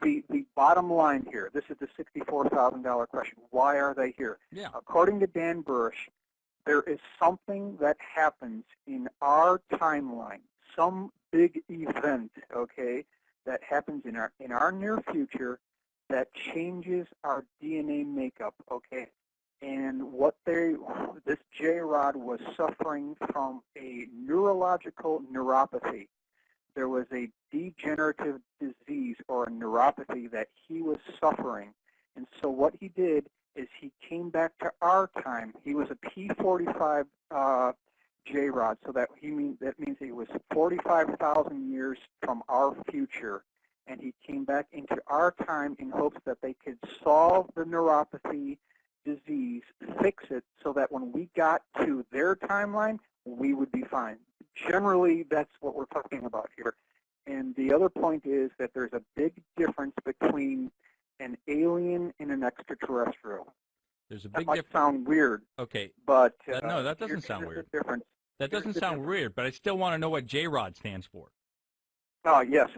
the bottom line here, this is the $64,000 question. Why are they here? Yeah. According to Dan Burisch, there is something that happens in our timeline, some big event, okay, that happens in our near future that changes our DNA makeup, okay? And this J-Rod was suffering from a neurological neuropathy. There was a degenerative disease or a neuropathy that he was suffering. And so what he did is he came back to our time. He was a P45 J-Rod, so that means he was 45,000 years from our future. And he came back into our time in hopes that they could solve the neuropathy disease, fix it, so that when we got to their timeline, we would be fine. Generally, that's what we're talking about here. And the other point is that there's a big difference between an alien and an extraterrestrial. There's a big difference. That might sound weird. Okay. But no, that doesn't sound weird. That doesn't sound weird, but I still want to know what J-Rod stands for. Oh, yes.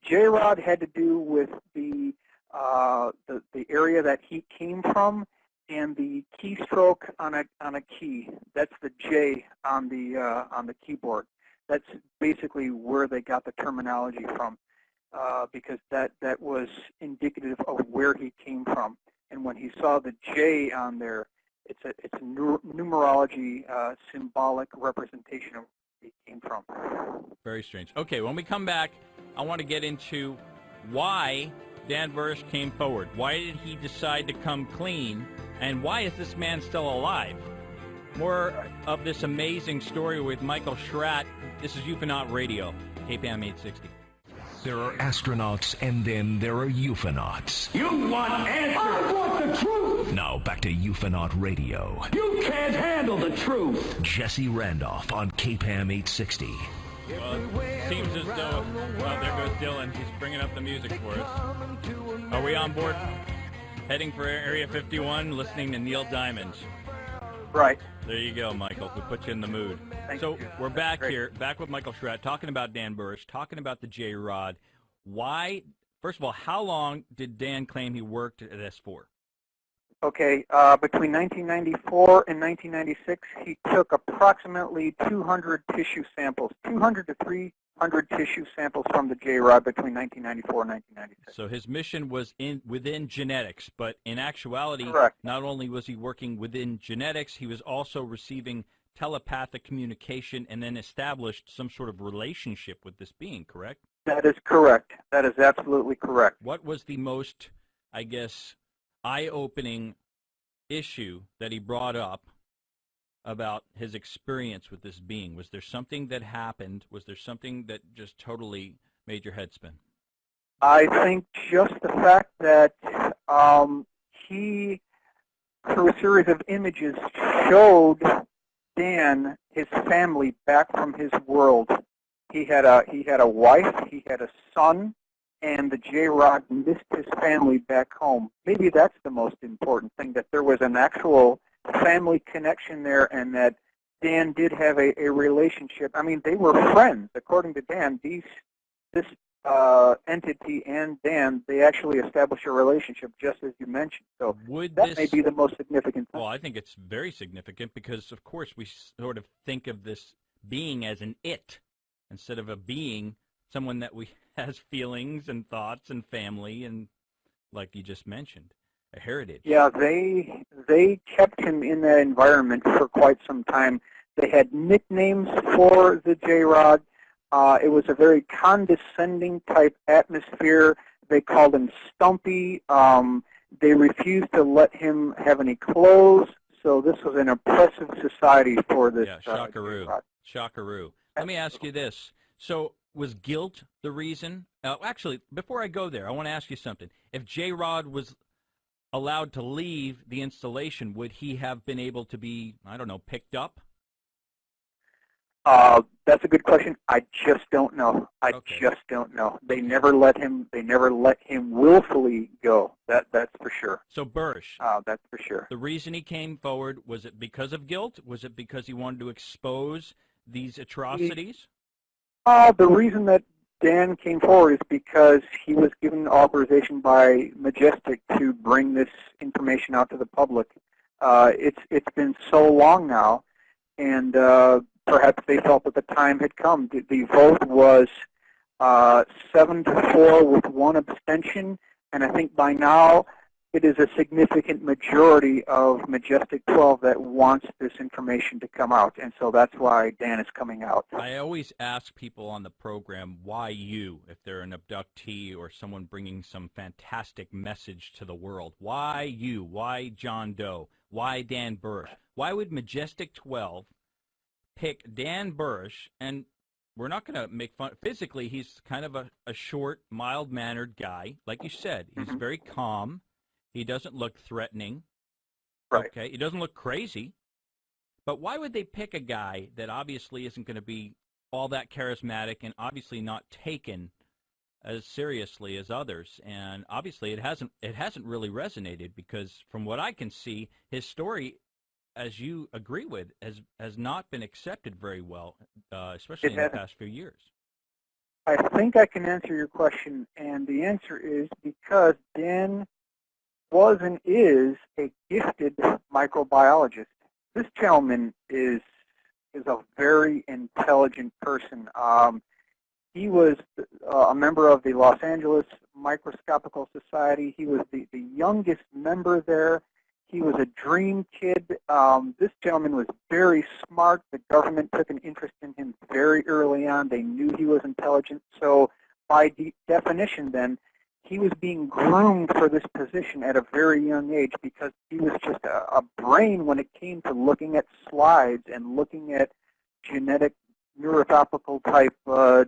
J-Rod had to do with the area that he came from and the keystroke on a key. That's the J on the keyboard. That's basically where they got the terminology from, because that was indicative of where he came from. And when he saw the J on there, it's a numerology symbolic representation of where he came from. Very strange. Okay, when we come back, I want to get into why Dan Burisch came forward. Why did he decide to come clean? And why is this man still alive? More of this amazing story with Michael Schratt. This is Ufonaut Radio, KPM 860. There are astronauts, and then there are ufonauts. You want answers? I want the truth! Now back to Ufonaut Radio. You can't handle the truth! Jesse Randolph on KPM 860. Well, it seems as though, well, there goes Dylan. He's bringing up the music for us. Are we on board? Heading for Area 51, listening to Neil Diamond. Right. There you go, Michael. We put you in the mood. So we're back here, back with Michael Schratt, talking about Dan Burisch, talking about the J-Rod. Why, first of all, how long did Dan claim he worked at this for? Okay, between 1994 and 1996, he took approximately 200 tissue samples, 200 to 300 tissue samples from the J-Rod between 1994 and 1996. So his mission was within genetics, but in actuality, correct. Not only was he working within genetics, he was also receiving telepathic communication and then established some sort of relationship with this being, correct? That is correct. That is absolutely correct. What was the most, I guess, eye-opening issue that he brought up about his experience with this being? Was there something that happened? Was there something that just totally made your head spin? I think just the fact that he, through a series of images, showed Dan his family back from his world. He had a wife, he had a son, and the J-Rod missed his family back home. Maybe that's the most important thing, that there was an actual family connection there and that Dan did have a relationship. I mean, they were friends. According to Dan, this entity and Dan, they actually established a relationship, just as you mentioned. So that may be the most significant thing. Well, I think it's very significant because, of course, we sort of think of this being as an it instead of a being, someone that has feelings and thoughts and family and, like you just mentioned, a heritage. Yeah, they kept him in that environment for quite some time. They had nicknames for the J-Rod. It was a very condescending type atmosphere. They called him Stumpy. They refused to let him have any clothes. So this was an oppressive society for this. Yeah, shockaroo. Shockaroo. Let me ask you this. So was guilt the reason? Actually, before I go there, I want to ask you something. If J-Rod was allowed to leave the installation, would he have been able to be, I don't know, picked up? That's a good question. I just don't know. I just don't know. They never let him. They never let him willfully go. That's for sure. So Burisch. That's for sure. The reason he came forward, was it because of guilt? Was it because he wanted to expose these atrocities? The reason that Dan came forward is because he was given authorization by Majestic to bring this information out to the public. It's been so long now, and perhaps they felt that the time had come. The vote was 7-4 with one abstention, and I think by now it is a significant majority of Majestic 12 that wants this information to come out, and so that's why Dan is coming out. I always ask people on the program, why you, if they're an abductee or someone bringing some fantastic message to the world? Why you? Why John Doe? Why Dan Burisch? Why would Majestic 12 pick Dan Burisch? And we're not going to make fun. Physically, he's kind of a short, mild-mannered guy. Like you said, he's very calm. He doesn't look threatening. Right. Okay, he doesn't look crazy. But why would they pick a guy that obviously isn't going to be all that charismatic and obviously not taken as seriously as others? And obviously it hasn't really resonated, because from what I can see, his story, as you agree with, has not been accepted very well, especially in the past few years. I think I can answer your question, and the answer is because Dan was and is a gifted microbiologist. This gentleman is a very intelligent person. He was a member of the Los Angeles Microscopical Society. He was the youngest member there. He was a dream kid. This gentleman was very smart. The government took an interest in him very early on. They knew he was intelligent. So by definition then, he was being groomed for this position at a very young age, because he was just a brain when it came to looking at slides and looking at genetic neurotopical type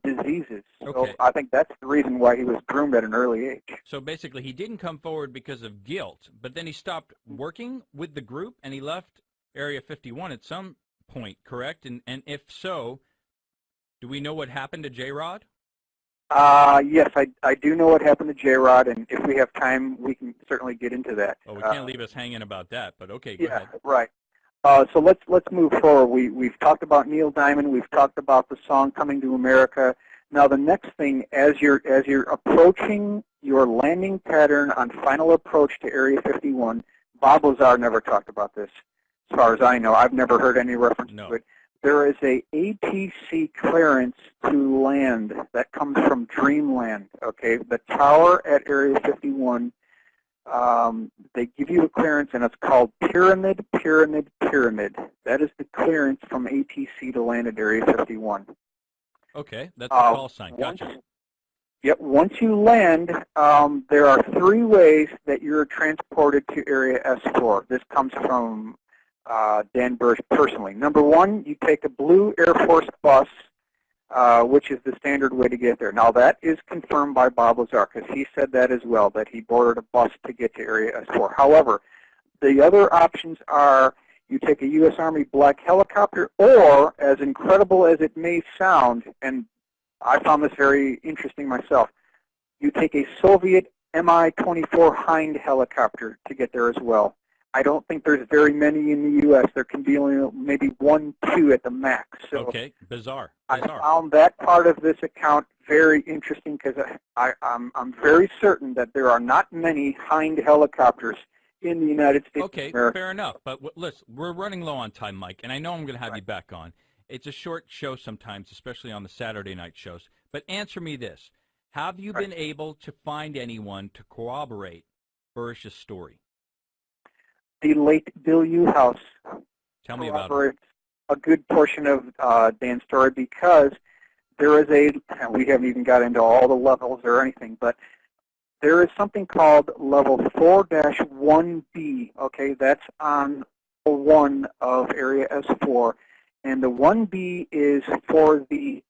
diseases. Okay. So I think that's the reason why he was groomed at an early age. So basically he didn't come forward because of guilt, but then he stopped working with the group and he left Area 51 at some point, correct? And if so, do we know what happened to J-Rod? Yes, I do know what happened to J-Rod, and if we have time, we can certainly get into that. Well, we can't leave us hanging about that, but okay, go ahead. Right. So let's move forward. We've talked about Neil Diamond. We've talked about the song "Coming to America." Now, the next thing, as you're approaching your landing pattern on final approach to Area 51, Bob Lazar never talked about this, as far as I know. I've never heard any reference to it. There is a ATC clearance to land that comes from Dreamland. Okay, the tower at Area 51. They give you a clearance, and it's called Pyramid, Pyramid, Pyramid. That is the clearance from ATC to land at Area 51. Okay, that's the call sign. Gotcha. Yep. Once you land, there are 3 ways that you're transported to Area S4. This comes from Dan Burisch personally. Number 1, you take a blue Air Force bus, which is the standard way to get there. Now, that is confirmed by Bob Lazar, because he said that as well, that he boarded a bus to get to Area S4. However, the other options are you take a U.S. Army black helicopter, or, as incredible as it may sound, and I found this very interesting myself, you take a Soviet Mi-24 Hind helicopter to get there as well. I don't think there's very many in the U.S. There can be only maybe 1, 2 at the max. So okay, bizarre. I found that part of this account very interesting, because I'm very certain that there are not many Hind helicopters in the United States. Okay, of America. Fair enough. But listen, we're running low on time, Mike, and I know I'm going to have you back on. It's a short show sometimes, especially on the Saturday night shows. But answer me this. Have you been able to find anyone to corroborate Burisch's story? The late Bill House. Tell me about it. A good portion of Dan's story, because there is we haven't even got into all the levels or anything, but there is something called level 4-1B. Okay, that's on 1 of Area S4, and the 1B is for the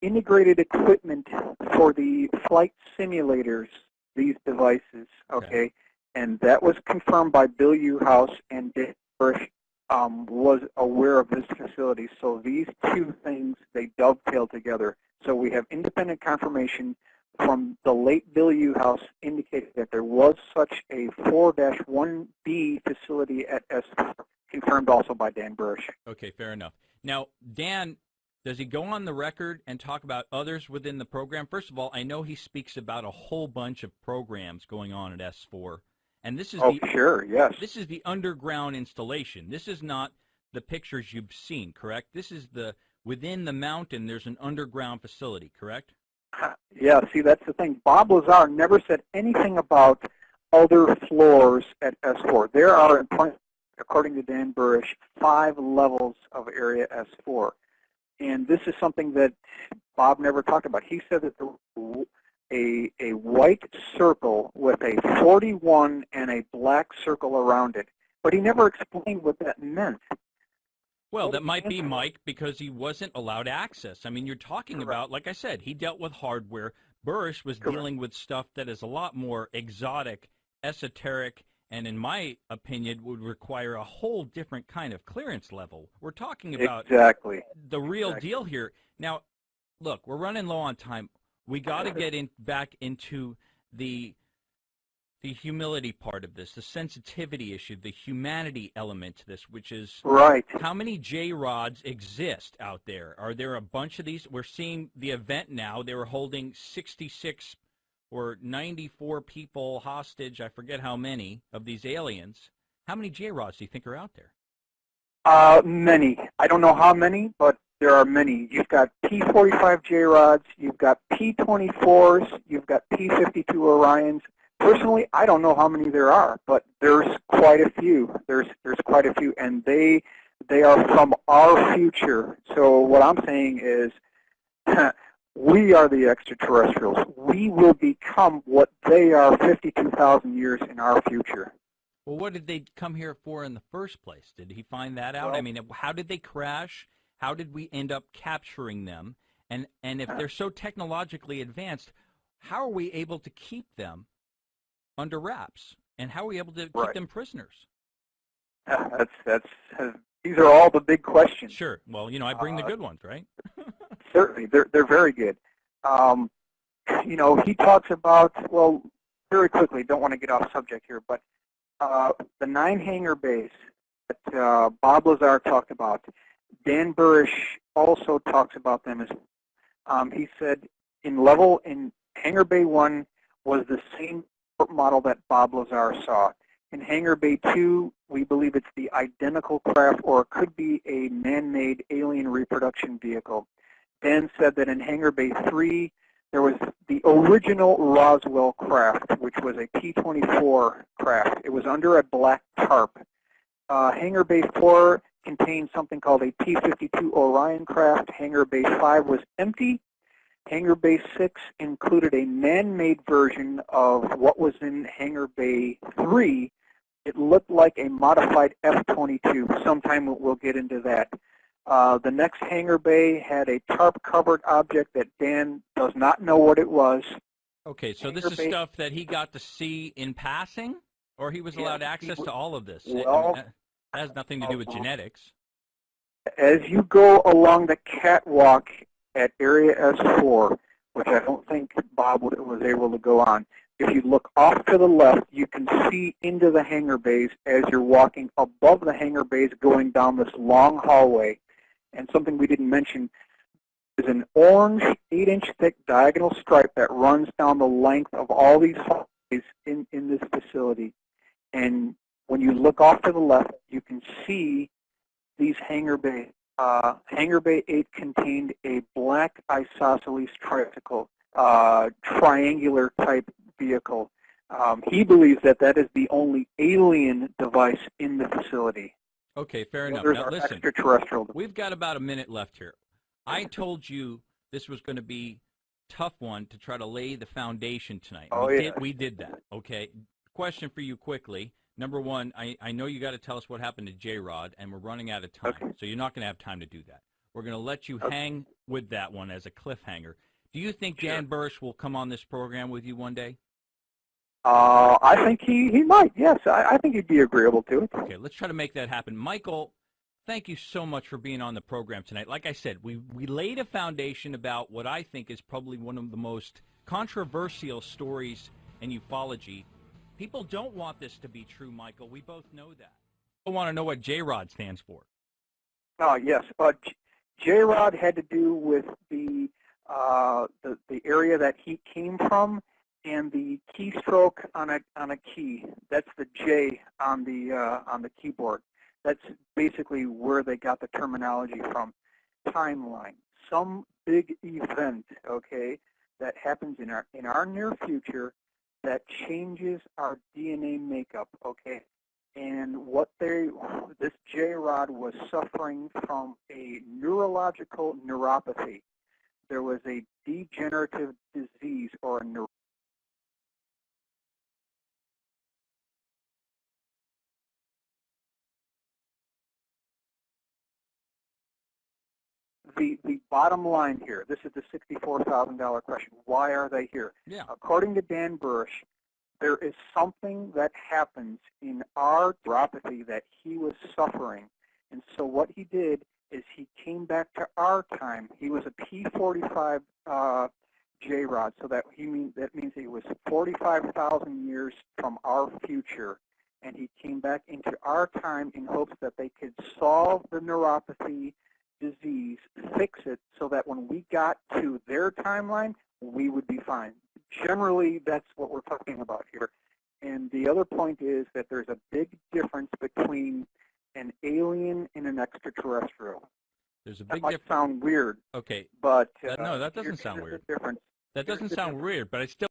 integrated equipment for the flight simulators, these devices. Okay. And that was confirmed by Bill House, and Dan Burisch was aware of this facility. So these 2 things, they dovetail together. So we have independent confirmation from the late Bill House indicating that there was such a 4-1B facility at S4, confirmed also by Dan Burisch. Okay, fair enough. Now, Dan Does he go on the record and talk about others within the program? First of all, I know he speaks about a whole bunch of programs going on at S4, and this is sure, yes. This is the underground installation. This is not the pictures you've seen, correct? This is within the mountain. There's an underground facility, correct? Yeah. See, that's the thing. Bob Lazar never said anything about other floors at S4. There are, according to Dan Burisch, 5 levels of Area S4. And this is something that Bob never talked about. He said that a white circle with a 41 and a black circle around it. But he never explained what that meant. Well, that might be, Mike, because he wasn't allowed access. I mean, you're talking about, like I said, he dealt with hardware. Burisch was dealing with stuff that is a lot more exotic, esoteric, and in my opinion would require a whole different kind of clearance level. We're talking about the real deal here. Now, look, we're running low on time. We got to get back into the humility part of this, the sensitivity issue, the humanity element to this, which is how many J-rods exist out there? Are there a bunch of these? We're seeing the event now. They were holding 66 or 94 people hostage, I forget how many, of these aliens. How many J-rods do you think are out there? Many. I don't know how many, but there are many. You've got P-45 J-rods, you've got P-24s, you've got P-52 Orions. Personally, I don't know how many there are, but there's quite a few. There's quite a few, and they are from our future. So what I'm saying is we are the extraterrestrials. We will become what they are 52,000 years in our future. Well, what did they come here for in the first place? Did he find that out? Well, I mean, how did they crash? How did we end up capturing them? And if they're so technologically advanced, how are we able to keep them under wraps? And how are we able to keep them prisoners? These are all the big questions. Sure. Well, you know, I bring the good ones, right? Certainly, they're very good. You know, he talks about, well, very quickly, don't want to get off subject here, but the 9 hangar bays that Bob Lazar talked about, Dan Burisch also talks about them as he said in hangar bay 1 was the same model that Bob Lazar saw. In hangar bay 2, we believe it's the identical craft, or it could be a man-made alien reproduction vehicle. Dan said that in hangar bay 3, there was the original Roswell craft, which was a P-24 craft. It was under a black tarp. Hangar bay 4 contained something called a P-52 Orion craft. Hangar bay 5 was empty. Hangar bay 6 included a man-made version of what was in hangar bay 3. It looked like a modified F-22. Sometime we'll get into that. The next hangar bay had a tarp-covered object that Dan does not know what it was. Okay, so this is stuff that he got to see in passing, or he was allowed access to all of this? Well, that has nothing to do with genetics. As you go along the catwalk at Area S4, which I don't think Bob was able to go on, if you look off to the left, you can see into the hangar bays as you're walking above the hangar bays going down this long hallway. And something we didn't mention is an orange 8-inch thick diagonal stripe that runs down the length of all these hallways in this facility. And when you look off to the left, you can see these hangar bays. Hangar bay 8 contained a black isosceles tricycle, triangular type vehicle. He believes that that is the only alien device in the facility. Okay, fair enough. Now, listen, extraterrestrial. We've got about a minute left here. I told you this was going to be a tough one to try to lay the foundation tonight. We did that, okay? Question for you quickly. Number one, I know you got to tell us what happened to J-Rod, and we're running out of time, so you're not going to have time to do that. We're going to let you hang with that one as a cliffhanger. Do you think Dan Burisch will come on this program with you one day? I think he might, yes. I think he'd be agreeable to it. Okay, let's try to make that happen. Michael, thank you so much for being on the program tonight. Like I said, we laid a foundation about what I think is probably one of the most controversial stories in ufology. People don't want this to be true, Michael. We both know that. People want to know what J-Rod stands for. Yes. J-Rod had to do with the area that he came from, and the keystroke on a key. That's the J on the keyboard. That's basically where they got the terminology from. Timeline, some big event, okay, that happens in our near future that changes our DNA makeup, okay. And this J-Rod was suffering from a neurological neuropathy. There was a degenerative disease or a the bottom line here, this is the $64,000 question. Why are they here? Yeah. According to Dan Burisch, there is something that happens in our neuropathy that he was suffering. And so what he did is he came back to our time. He was a P45 J-Rod, so that means he was 45,000 years from our future. And he came back into our time in hopes that they could solve the neuropathy disease, fix it, so that when we got to their timeline, we would be fine. Generally, that's what we're talking about here. And the other point is that there's a big difference between an alien and an extraterrestrial. There's a big difference. That might sound weird. Okay. But No, that doesn't sound weird. Difference. That doesn't sound weird, but I still